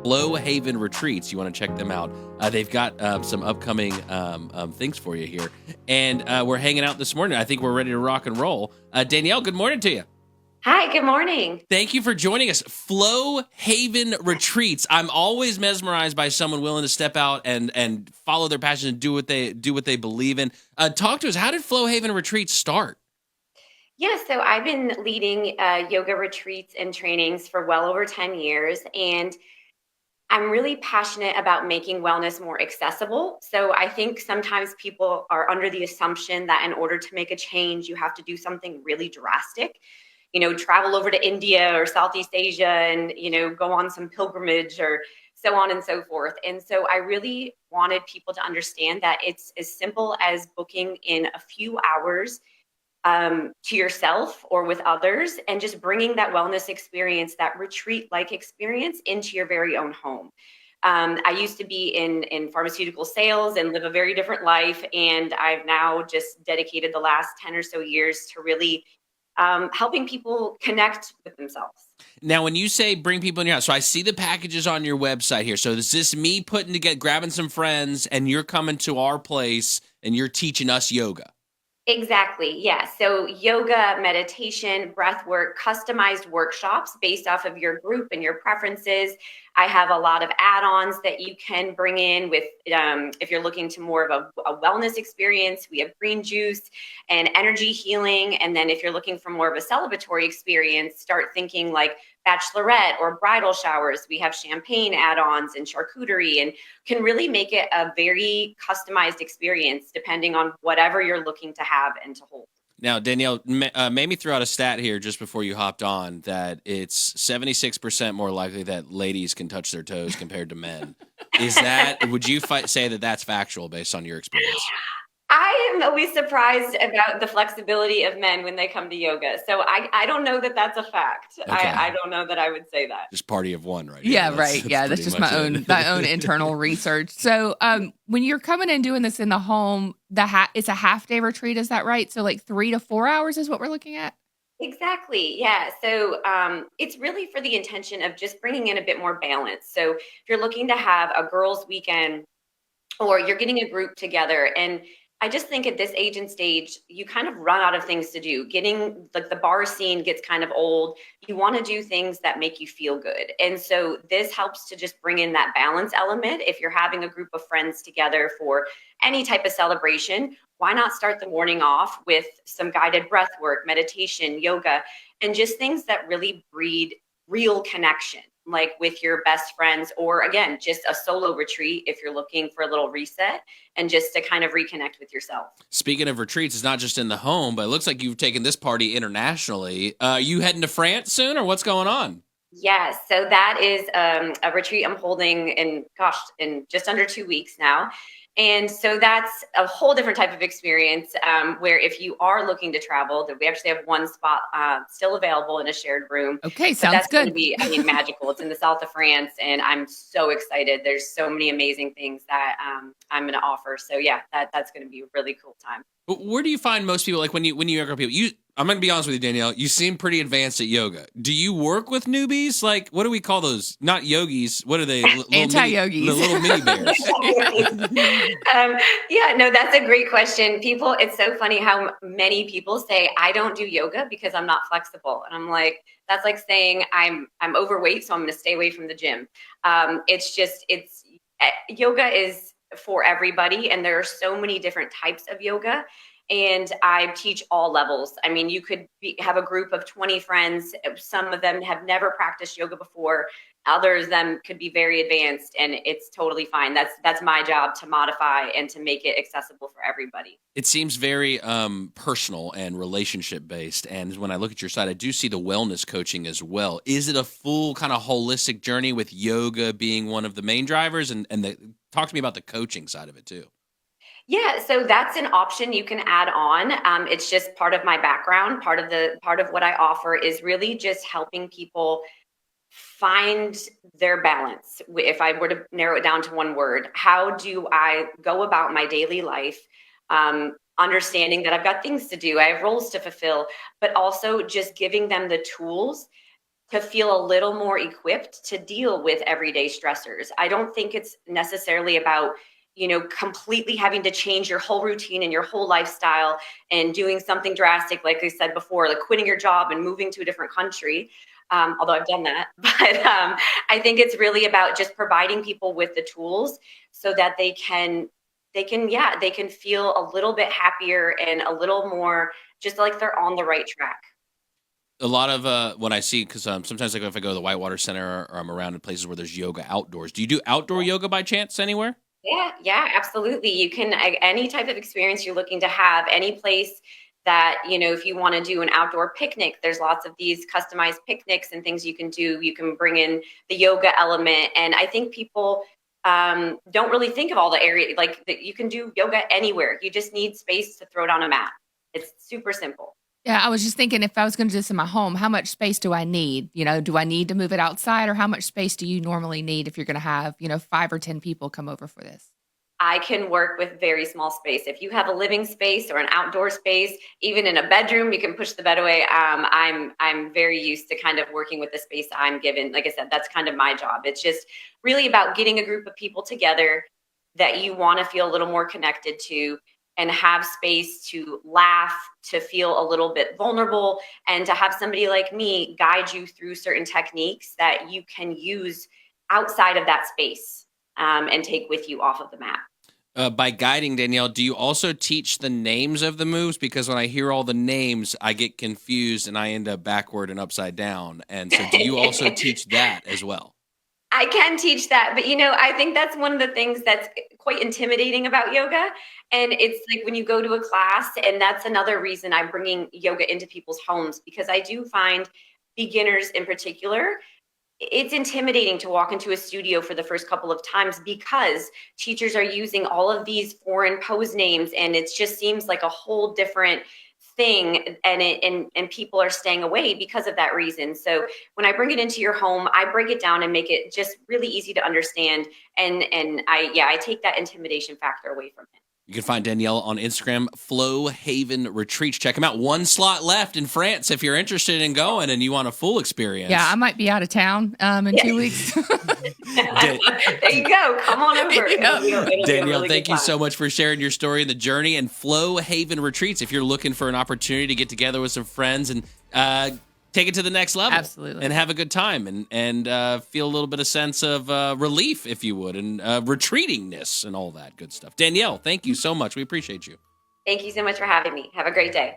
Flow Haven Retreats. You want to check them out. They've got some upcoming things for you here. And we're hanging out this morning. I think we're ready to rock and roll. Danielle, good morning to you. Hi, good morning. Thank you for joining us. Flow Haven Retreats. I'm always mesmerized by someone willing to step out and follow their passion and do what they believe in. Talk to us. How did Flow Haven Retreats start? Yeah, so I've been leading yoga retreats and trainings for well over 10 years, and I'm really passionate about making wellness more accessible. So I think sometimes people are under the assumption that in order to make a change, you have to do something really drastic. Travel over to India or Southeast Asia and, go on some pilgrimage or so on and so forth. And so I really wanted people to understand that it's as simple as booking in a few hours to yourself or with others and just bringing that wellness experience, that retreat-like experience into your very own home. I used to be in pharmaceutical sales and live a very different life. And I've now just dedicated the last 10 or so years to really helping people connect with themselves. Now, when you say bring people in your house, so I see the packages on your website here. So is this me grabbing some friends and you're coming to our place and you're teaching us yoga? Exactly. Yeah. So yoga, meditation, breath work, customized workshops based off of your group and your preferences. I have a lot of add-ons that you can bring in with, if you're looking to more of a wellness experience, we have green juice and energy healing. And then if you're looking for more of a celebratory experience, start thinking like bachelorette or bridal showers. We have champagne add-ons and charcuterie and can really make it a very customized experience depending on whatever you're looking to have and to hold. Now, Danielle, made me throw out a stat here just before you hopped on that it's 76% more likely that ladies can touch their toes compared to men. Would you say that that's factual based on your experience? I am always surprised about the flexibility of men when they come to yoga. So I don't know that that's a fact. Okay. I don't know that I would say that. Just party of one, right? Yeah, right. That's just my own internal research. So when you're coming and doing this in the home, it's a half-day retreat, is that right? So like 3 to 4 hours is what we're looking at? Exactly. Yeah. So it's really for the intention of just bringing in a bit more balance. So if you're looking to have a girls' weekend or you're getting a group together, and I just think at this age and stage, you kind of run out of things to do. Getting the bar scene gets kind of old. You want to do things that make you feel good. And so this helps to just bring in that balance element. If you're having a group of friends together for any type of celebration, why not start the morning off with some guided breath work, meditation, yoga, and just things that really breed real connection, like with your best friends, or again, just a solo retreat if you're looking for a little reset and just to kind of reconnect with yourself. Speaking of retreats, it's not just in the home, but it looks like you've taken this party internationally. You heading to France soon, or what's going on? Yes. So that is a retreat I'm holding in just under 2 weeks now. And so that's a whole different type of experience where if you are looking to travel, that we actually have one spot still available in a shared room. Okay, sounds good. Going to be, magical. It's in the south of France, and I'm so excited. There's so many amazing things that I'm going to offer. So yeah, that's going to be a really cool time. Where do you find most people, like when you yoga people? I'm going to be honest with you, Danielle. You seem pretty advanced at yoga. Do you work with newbies? Like, what do we call those? Not yogis. What are they? Anti-yogis. The little mini bears. No, that's a great question. It's so funny how many people say, I don't do yoga because I'm not flexible. And I'm like, that's like saying I'm overweight, so I'm going to stay away from the gym. Yoga is for everybody. And there are so many different types of yoga. And I teach all levels. I mean, you could have a group of 20 friends. Some of them have never practiced yoga before. Others of them could be very advanced, and it's totally fine. That's my job to modify and to make it accessible for everybody. It seems very personal and relationship based. And when I look at your site, I do see the wellness coaching as well. Is it a full kind of holistic journey with yoga being one of the main drivers? And talk to me about the coaching side of it too. Yeah, so that's an option you can add on. It's just part of my background. Part of what I offer is really just helping people find their balance. If I were to narrow it down to one word, how do I go about my daily life, understanding that I've got things to do, I have roles to fulfill, but also just giving them the tools to feel a little more equipped to deal with everyday stressors. I don't think it's necessarily about, completely having to change your whole routine and your whole lifestyle and doing something drastic, like I said before, like quitting your job and moving to a different country. Although I've done that, but I think it's really about just providing people with the tools so that they can feel a little bit happier and a little more just like they're on the right track. A lot of when I see, because sometimes like if I go to the Whitewater Center or I'm around in places where there's yoga outdoors. Do you do outdoor yoga by chance anywhere? Yeah, absolutely. You can, any type of experience you're looking to have, any place that, if you want to do an outdoor picnic, there's lots of these customized picnics and things you can do. You can bring in the yoga element. And I think people don't really think of all the area, like that you can do yoga anywhere. You just need space to throw down a mat. It's super simple. Yeah, I was just thinking if I was going to do this in my home, how much space do I need? Do I need to move it outside or how much space do you normally need if you're going to have, 5 or 10 people come over for this? I can work with very small space. If you have a living space or an outdoor space, even in a bedroom, you can push the bed away. I'm very used to kind of working with the space I'm given. Like I said, that's kind of my job. It's just really about getting a group of people together that you want to feel a little more connected to and have space to laugh, to feel a little bit vulnerable, and to have somebody like me guide you through certain techniques that you can use outside of that space and take with you off of the mat. By guiding, Danielle, do you also teach the names of the moves? Because when I hear all the names, I get confused and I end up backward and upside down. And so do you also teach that as well? I can teach that, but I think that's one of the things that's quite intimidating about yoga. And it's like when you go to a class, and that's another reason I'm bringing yoga into people's homes, because I do find beginners in particular, it's intimidating to walk into a studio for the first couple of times because teachers are using all of these foreign pose names, and it just seems like a whole different thing, and people are staying away because of that reason. So when I bring it into your home, I break it down and make it just really easy to understand, and I take that intimidation factor away from it. You can find Danielle on Instagram, Flow Haven Retreats. Check them out. One slot left in France if you're interested in going and you want a full experience. Yeah, I might be out of town in 2 weeks. There you go. Come on over. Danielle, thank you so much for sharing your story and the journey. And Flow Haven Retreats, if you're looking for an opportunity to get together with some friends and take it to the next level. Absolutely. And have a good time and feel a little bit of sense of relief, if you would, and retreatingness and all that good stuff. Danielle, thank you so much. We appreciate you. Thank you so much for having me. Have a great day.